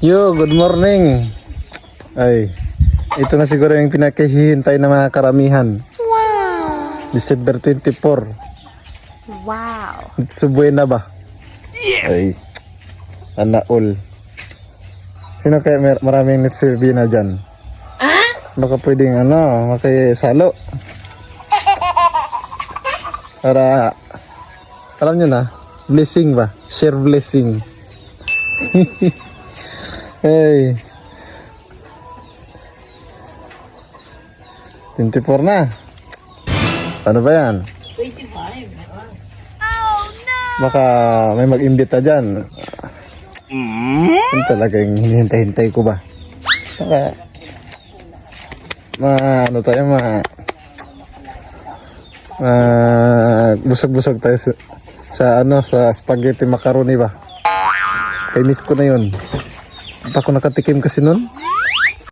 Yo, good morning. Ay, ito na siguro yung pinakihintay ng mga karamihan. Wow. December 24. Wow. It's buena ba? Yes. Ay, anaol. Sino kaya maraming nitsilbi na dyan? Baka pwedeng makisalo. Para, alam nyo na, blessing ba? Share blessing. Hey. 24 na. Ano ba yan? 25. Baka may mag-imbita dyan. Yun talaga yung hinihintay-hintay ko ba? Baka busog-busog tayo sa spaghetti macaroni ba? Kay miss ko na yun. At ako nakatikim kasi nun.